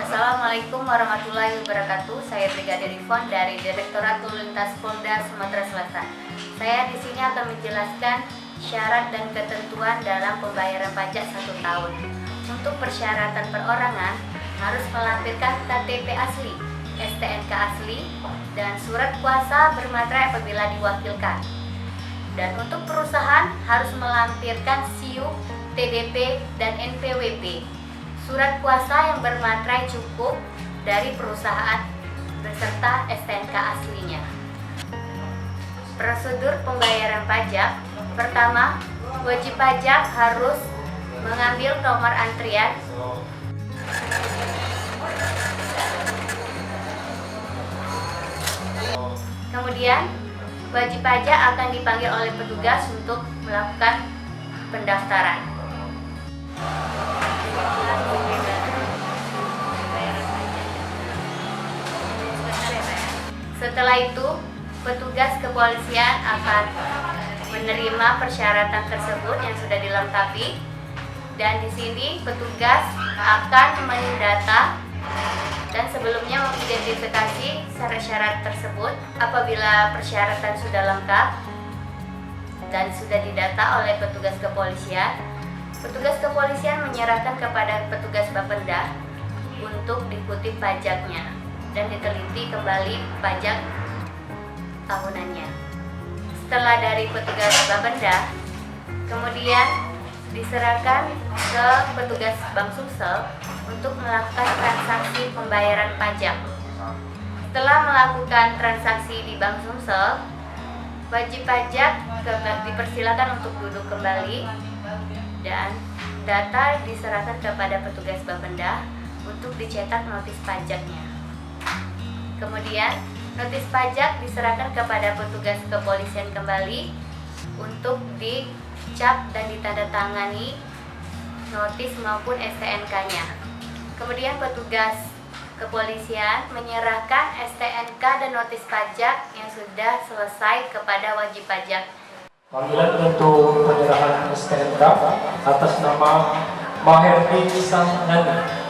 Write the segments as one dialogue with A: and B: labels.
A: Assalamualaikum warahmatullahi wabarakatuh. Saya Brigadir Ivon dari Direktorat Lalu Lintas Polda Sumatera Selatan. Saya di sini akan menjelaskan syarat dan ketentuan dalam pembayaran pajak 1 tahun. Untuk persyaratan perorangan harus melampirkan KTP asli, STNK asli, dan surat kuasa bermaterai apabila diwakilkan. Dan untuk perusahaan harus melampirkan SIU, TDP, dan NPWP. Surat kuasa yang bermaterai cukup dari perusahaan beserta STNK aslinya. Prosedur pembayaran pajak. Pertama, wajib pajak harus mengambil nomor antrian. Kemudian, wajib pajak akan dipanggil oleh petugas untuk melakukan pendaftaran. Setelah itu, petugas kepolisian akan menerima persyaratan tersebut yang sudah dilengkapi, dan di sini petugas akan mendata dan sebelumnya mengidentifikasi syarat-syarat tersebut. Apabila persyaratan sudah lengkap dan sudah didata oleh petugas kepolisian menyerahkan kepada petugas Bapenda untuk dikutip pajaknya dan diteliti kembali pajak tahunannya. Setelah dari petugas Bapenda, kemudian diserahkan ke petugas Bank Sumsel untuk melakukan transaksi pembayaran pajak. Setelah melakukan transaksi di Bank Sumsel, wajib pajak dipersilakan untuk duduk kembali dan data diserahkan kepada petugas Bapenda untuk dicetak notis pajaknya. Kemudian, notis pajak diserahkan kepada petugas kepolisian kembali untuk dicap dan ditandatangani notis maupun STNK-nya. Kemudian petugas kepolisian menyerahkan STNK dan notis pajak yang sudah selesai kepada wajib pajak.
B: Panggilan untuk penyerahan STNK atas nama Maherdi Sanani.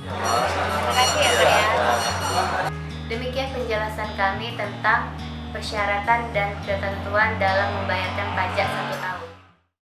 A: Terima kasih ya Pak ya. Demikian penjelasan kami tentang persyaratan dan ketentuan dalam membayarkan